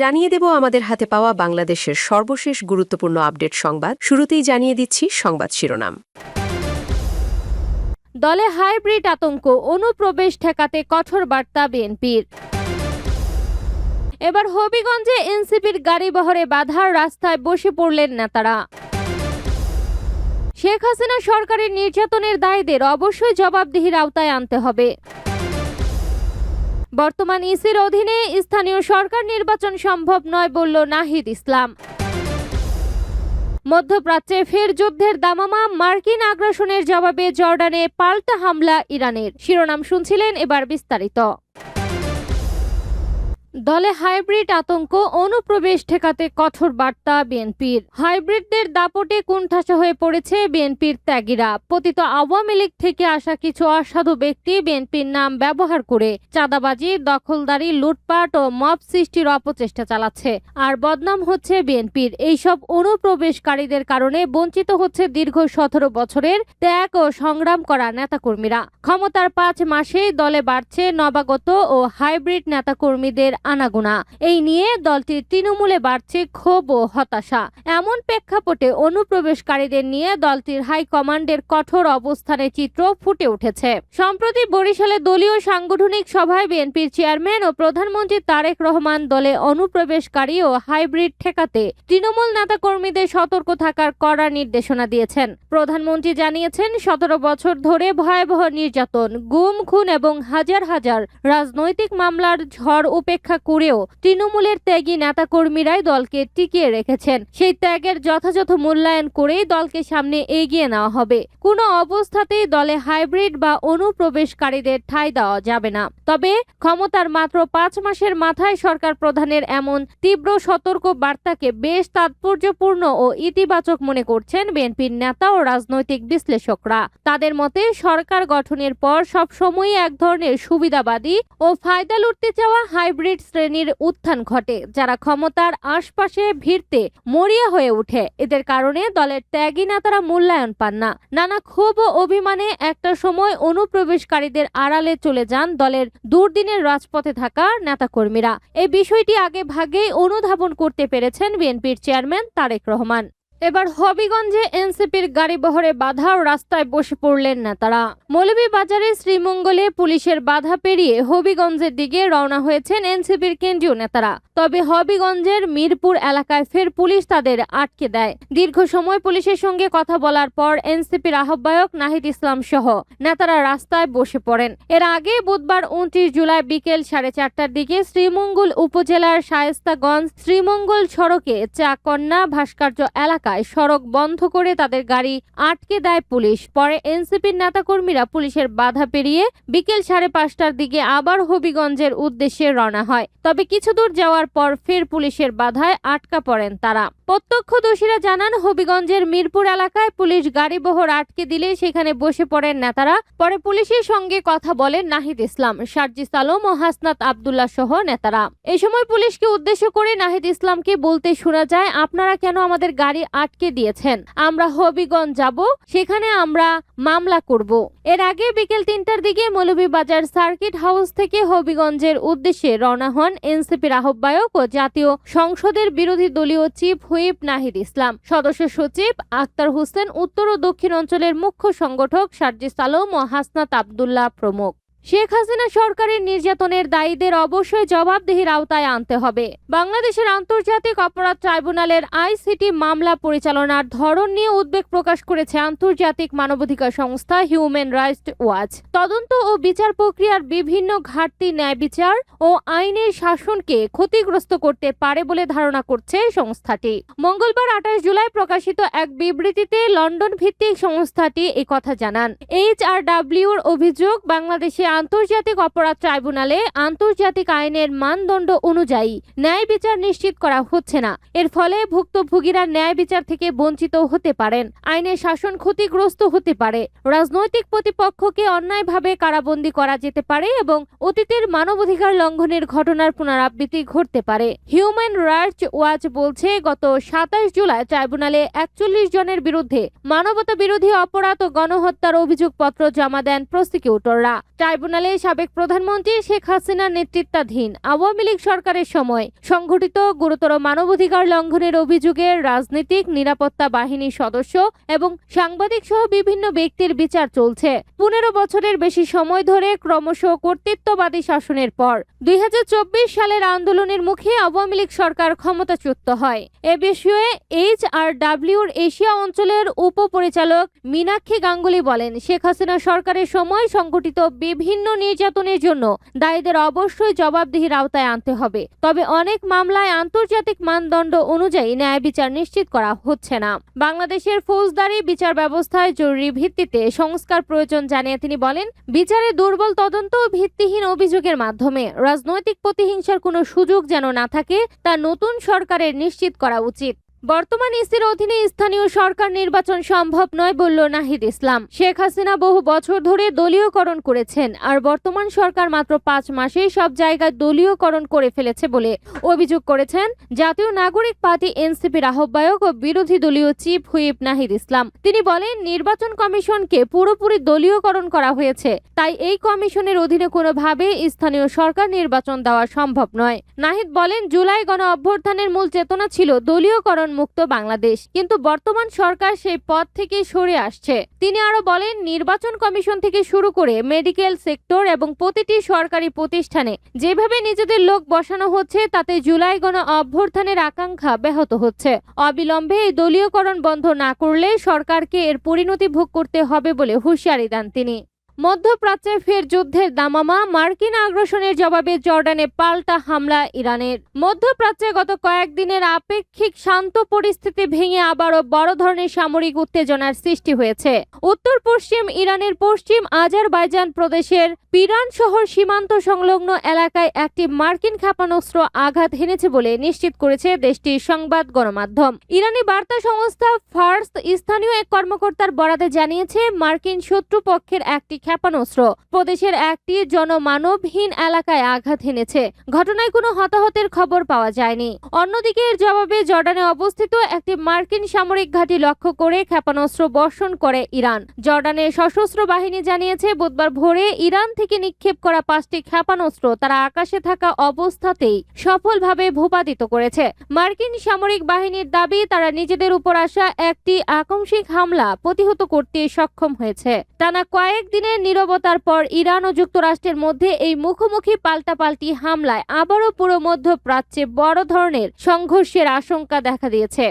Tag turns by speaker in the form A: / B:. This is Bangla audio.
A: জানিয়ে দেব আমাদের হাতে পাওয়া বাংলাদেশের সর্বশেষ গুরুত্বপূর্ণ আপডেট সংবাদ। শুরুতেই জানিয়ে দিচ্ছি সংবাদ শিরোনাম।
B: দলে হাইব্রিড আতঙ্ক, অনুপ্রবেশ ঠেকাতে কঠোর বার্তা বিএনপির। এবার হবিগঞ্জে এনসিপির গাড়িবহরে বাধার রাস্তায় বসে পড়লেন নেতারা। শেখ হাসিনা সরকারের নির্যাতনের দায়ীদের অবশ্যই জবাবদিহির আওতায় আনতে হবে। বর্তমান ইসির অধীনে স্থানীয় সরকার নির্বাচন সম্ভব নয় বলল নাহিদ ইসলাম। মধ্যপ্রাচ্যে ফের যুদ্ধের দামামা, মার্কিন আগ্রাসনের জবাবে জর্ডানে পাল্টা হামলা ইরানের। শিরোনাম শুনছিলেন, এবার বিস্তারিত। দলে হাইব্রিড আতঙ্ক, অনুপ্রবেশ ঠেকাতে কঠোর বার্তা বিএনপির। হাইব্রিডদের দাপটে কুণ্ঠাসা হয়ে পড়েছে বিএনপির ত্যাগীরা। পতিত আওয়ামী লীগ থেকে আসা কিছু অসাধু ব্যক্তি বিএনপির নাম ব্যবহার করে চাঁদাবাজি, দখলদারি, লুটপাট ও মব সৃষ্টির অপচেষ্টা চালাচ্ছে। আর বদনাম হচ্ছে বিএনপির। এইসব অনুপ্রবেশকারীদের কারণে বঞ্চিত হচ্ছে দীর্ঘ 17 বছরের ত্যাগ ও সংগ্রাম করা নেতাকর্মীরা। ক্ষমতার 5 মাসেই দলে বাড়ছে নবাগত ও হাইব্রিড নেতাকর্মীদের আনাগোনা। এই নিয়ে দলটির তৃণমূলে বাড়ছে ক্ষোভ ও হতাশা। এমন প্রেক্ষাপটে অনুপ্রবেশকারীদের নিয়ে দলটির হাইকমান্ডের কঠোর অবস্থানের চিত্র ফুটে উঠেছে। সম্প্রতি বরিশালে দলীয় সাংগঠনিক সভায় বিএনপির চেয়ারম্যান ও প্রধানমন্ত্রী তারেক রহমান দলে অনুপ্রবেশকারী ও হাইব্রিড ঠেকাতে তৃণমূল নেতাকর্মীদের সতর্ক থাকার কড়া নির্দেশনা দিয়েছেন। প্রধানমন্ত্রী জানিয়েছেন, 17 বছর ধরে ভয়াবহ নির্যাতন, গুম, খুন এবং হাজার হাজার রাজনৈতিক মামলার ঝড় উপেক্ষা করেও তৃণমূলের ত্যাগী নেতাকর্মীরাই দলকে টিকিয়ে রেখেছেন। সেই ত্যাগের যথাযথ মূল্যায়ন করেই দলকে সামনে এগিয়ে নেওয়া হবে। কোনো অবস্থাতেই দলে হাইব্রিড বা অনুপ্রবেশকারীদের ঠাঁই দেওয়া যাবে না। তবে ক্ষমতার মাত্র 5 মাসের মাথায় সরকার প্রধানের এমন তীব্র সতর্ক বার্তাকে বেশ তাৎপর্যপূর্ণ ও ইতিবাচক মনে করছেন বিএনপির নেতা ও রাজনৈতিক বিশ্লেষকরা। তাদের মতে, সরকার গঠনের পর সবসময়ই এক ধরনের সুবিধাবাদী ও ফায়দা লুটতে চাওয়া হাইব্রিড শ্রেণীর উত্থান ঘটে, যারা ক্ষমতার আশপাশে ভিড়তে মরিয়া হয়ে ওঠে। এদের কারণে দলের ত্যাগী নেতারা মূল্যায়ন পান না। নানা ক্ষোভ ও অভিমানে একটা সময় অনুপ্রবেশকারীদের আড়ালে চলে যান দলের দুর্দিনের রাজপথে থাকা নেতাকর্মীরা। এই বিষয়টি আগে ভাগেই অনুধাবন করতে পেরেছেন বিএনপির চেয়ারম্যান তারেক রহমান। এবার হবিগঞ্জে এনসিপির গাড়িবহরে বাধা ও রাস্তায় বসে পড়লেন নেতারা। মৌলভীবাজারে শ্রীমঙ্গলে পুলিশের বাধা পেরিয়ে হবিগঞ্জের দিকে রওনা হয়েছেন এনসিপির কেন্দ্রীয় নেতারা। তবে হবিগঞ্জের মিরপুর এলাকায় ফের পুলিশ তাদের আটকে দেয়। দীর্ঘ সময় পুলিশের সঙ্গে কথা বলার পর এনসিপির আহ্বায়ক নাহিদ ইসলাম সহ নেতারা রাস্তায় বসে পড়েন। এর আগে বুধবার 29 জুলাই বিকেল 4:30টার দিকে শ্রীমঙ্গল উপজেলার শায়েস্তাগঞ্জ শ্রীমঙ্গল সড়কে চাকন্যা ভাস্কর্য এলাকায় সড়ক বন্ধ করে তাদের গাড়ি আটকে দেয় পুলিশ। পরে এনসিপির নেতাকর্মীরা পুলিশের বাধা পেরিয়ে বিকেল 5:30টার দিকে আবার হবিগঞ্জের উদ্দেশ্যে রওনা হয়। তবে কিছু দূর যাওয়ার পর ফের পুলিশের বাধায় আটকা পড়েন তারা। প্রত্যক্ষদর্শীরা জানান, হবিগঞ্জের মিরপুর এলাকায় পুলিশ গাড়িবহর আটকে দিলে সেখানে বসে পড়েন নেতারা। পরে পুলিশের সঙ্গে কথা বলেন নাহিদ ইসলাম, সার্জিস আলম ও হাসনাত আব্দুল্লাহ সহ নেতারা। এই সময় পুলিশকে উদ্দেশ্য করে নাহিদ ইসলামকে বলতে শোনা যায়, আপনারা কেন আমাদের গাড়ি আটকে দিয়েছেন? আমরা হবিগঞ্জ যাব, সেখানে আমরা মামলা করব। এর আগে বিকেল 3টার দিকে মৌলভীবাজার সার্কিট হাউস থেকে হবিগঞ্জের উদ্দেশ্যে রওনা হন এনসিপির আহ্বায়ক ও জাতীয় সংসদের বিরোধী দলীয় চিফ হুইপ নাহিদ ইসলাম, সদস্য সচিব আক্তার হোসেন, উত্তর ও দক্ষিণ অঞ্চলের মুখ্য সংগঠক সার্জিস আলম ও হাসনাত আব্দুল্লাহ প্রমুখ। শেখ হাসিনা সরকারের নির্যাতনের দায়ীদের অবশ্যই জবাবদিহির আওতায় আনতে হবে। বাংলাদেশের আন্তর্জাতিক অপরাধ ট্রাইব্যুনালের আইসিটি মামলা পরিচালনার ধরন নিয়ে উদ্বেগ প্রকাশ করেছে আন্তর্জাতিক মানবাধিকার সংস্থা হিউম্যান রাইটস ওয়াচ। তদন্ত ও বিচার প্রক্রিয়ার বিভিন্ন ঘাটতি ন্যায় বিচার ও আইনের শাসনকে ক্ষতিগ্রস্ত করতে পারে বলে ধারণা করছে সংস্থাটি। মঙ্গলবার 28 জুলাই প্রকাশিত এক বিবৃতিতে লন্ডন ভিত্তিক সংস্থাটি একথা জানান। HRWর অভিযোগ, বাংলাদেশে আন্তর্জাতিক অপরাধ ট্রাইব্যুনালে আন্তর্জাতিক আইনের মানদণ্ড অনুযায়ী ন্যায় বিচার নিশ্চিত করা হচ্ছে না। এর ফলে ভুক্তভোগীরা ন্যায় বিচার থেকে বঞ্চিত হতে পারেন, আইনের শাসন ক্ষতিগ্রস্ত হতে পারে, রাজনৈতিক প্রতিপক্ষকে অন্যায়ভাবে কারাবন্দী করা যেতে পারে এবং অতীতের মানবাধিকার লঙ্ঘনের ঘটনার পুনরাবৃত্তি ঘটতে পারে। হিউম্যান রাইটস ওয়াচ বলছে, গত 27 জুলাই ট্রাইব্যুনালে 41 জনের বিরুদ্ধে মানবতা বিরোধী অপরাধ ও গণহত্যার অভিযোগপত্র জমা দেন প্রসিকিউটররা। ট্রাইব্যুনালে সাবেক প্রধানমন্ত্রী শেখ হাসিনার নেতৃত্বাধীন আওয়ামী লীগ সরকারের সময় সংঘটিত গুরুতর মানবাধিকার লঙ্ঘনের অভিযোগে রাজনৈতিক নিরাপত্তা বাহিনীর সদস্য এবং সাংবাদিক সহ বিভিন্ন ব্যক্তির বিচার চলছে। 15 বছরের বেশি সময় ধরে ক্রমশ কর্তৃত্ববাদী শাসনের পর 2024 সালের আন্দোলনের মুখে আওয়ামী লীগ সরকার ক্ষমতাচ্যুত হয়। এ বিষয়ে HRWর এশিয়া অঞ্চলের উপপরিচালক মীনাক্ষী গাঙ্গুলি বলেন, শেখ হাসিনা সরকারের সময় সংঘটিত বিভিন্ন নির্যাতনের জন্য দায়ীদের অবশ্যই জবাবদিহির আওতায় আনতে হবে। তবে অনেক মামলায় আন্তর্জাতিক মানদণ্ড অনুযায়ী ন্যায় বিচার নিশ্চিত করা হচ্ছে না। বাংলাদেশের ফৌজদারি বিচার ব্যবস্থায় জরুরি ভিত্তিতে সংস্কার প্রয়োজন জানিয়ে তিনি বলেন, বিচারে দুর্বল তদন্ত ও ভিত্তিহীন অভিযোগের মাধ্যমে রাজনৈতিক প্রতিহিংসার কোনো সুযোগ যেন না থাকে তা নতুন সরকারের নিশ্চিত করা উচিত। বর্তমান ইসির অধীনে স্থানীয় সরকার নির্বাচন সম্ভব নয় বলল নাহিদ ইসলাম। শেখ হাসিনা বহু বছর ধরে দলীয়করণ করেছেন, আর বর্তমান সরকার মাত্র 5 মাসেই সব জায়গায় দলীয়করণ করে ফেলেছে বলে অভিযোগ করেছেন জাতীয় নাগরিক পার্টি এনসিপির আহ্বায়ক ও বিরোধী দলীয় চিফ হুইপ নাহিদ ইসলাম। তিনি বলেন, নির্বাচন কমিশনকে পুরোপুরি দলীয়করণ করা হয়েছে, তাই এই কমিশনের অধীনে কোনোভাবে স্থানীয় সরকার নির্বাচন দেওয়া সম্ভব নয়। নাহিদ বলেন, জুলাই গণ অভ্যুত্থানের মূল চেতনা ছিল দলীয়করণ মুক্ত বাংলাদেশ, কিন্তু বর্তমান সরকার সেই পথ থেকে সরে আসছে। তিনি আরো বলেন, নির্বাচন কমিশন থেকে শুরু করে মেডিকেল সেক্টর এবং প্রতিটি সরকারি প্রতিষ্ঠানে যেভাবে নিজেদের লোক বসানো হচ্ছে তাতে জুলাই গণ অভ্যুত্থানের আকাঙ্ক্ষা ব্যাহত হচ্ছে। অবিলম্বে এই দলীয়করণ বন্ধ না করলে সরকারকে এর পরিণতি ভোগ করতে হবে বলে হুঁশিয়ারি দেন তিনি। মধ্যপ্রাচ্যে ফের যুদ্ধের দামামা, মার্কিন আগ্রাসনের জবাবে জর্ডানে পাল্টা হামলা ইরানের। মধ্যপ্রাচ্যে গত কয়েকদিনের আপেক্ষিক শান্ত পরিস্থিতি ভেঙে আবারও বড় ধরনের সামরিক উত্তেজনার সৃষ্টি হয়েছে। উত্তর পশ্চিম ইরানের পশ্চিম আজারবাইজান প্রদেশের পিরান শহর সীমান্ত সংলগ্ন এলাকায় একটি মার্কিন ক্ষেপণাস্ত্র আঘাত হেনেছে বলে নিশ্চিত করেছে দেশটির সংবাদ গণমাধ্যম। ইরানি বার্তা সংস্থা ফার্স স্থানীয় এক কর্মকর্তার বরাতে জানিয়েছে, মার্কিন শত্রুপক্ষের একটি ক্ষেপণাস্ত্র প্রদেশের একটি জনমানবহীন এলাকায় আঘাত হেনেছে। ঘটনায় কোনো হতাহতের খবর পাওয়া যায়নি। অন্যদিকে এর জবাবে জর্ডানে অবস্থিত একটি মার্কিন সামরিক ঘাঁটি লক্ষ্য করে ক্ষেপণাস্ত্র বর্ষণ করে ইরান। জর্ডানের সশস্ত্র বাহিনী জানিয়েছে, বুধবার ভোরে ইরান থেকে নিক্ষেপ করা 5টি ক্ষেপণাস্ত্র তারা আকাশে থাকা অবস্থাতেই সফলভাবে ভূপাতিত করেছে। মার্কিন সামরিক বাহিনীর দাবি, তারা নিজেদের উপর আসা একটি আকস্মিক হামলা প্রতিহত করতে সক্ষম হয়েছে। টানা কয়েকদিনের নীরবতার পর ইরান ও যুক্তরাষ্ট্রের মধ্যে এই মুখোমুখি পাল্টাপাল্টি হামলায় আবারও পুরো মধ্যপ্রাচ্যে বড় ধরনের সংঘর্ষের আশঙ্কা দেখা দিয়েছে।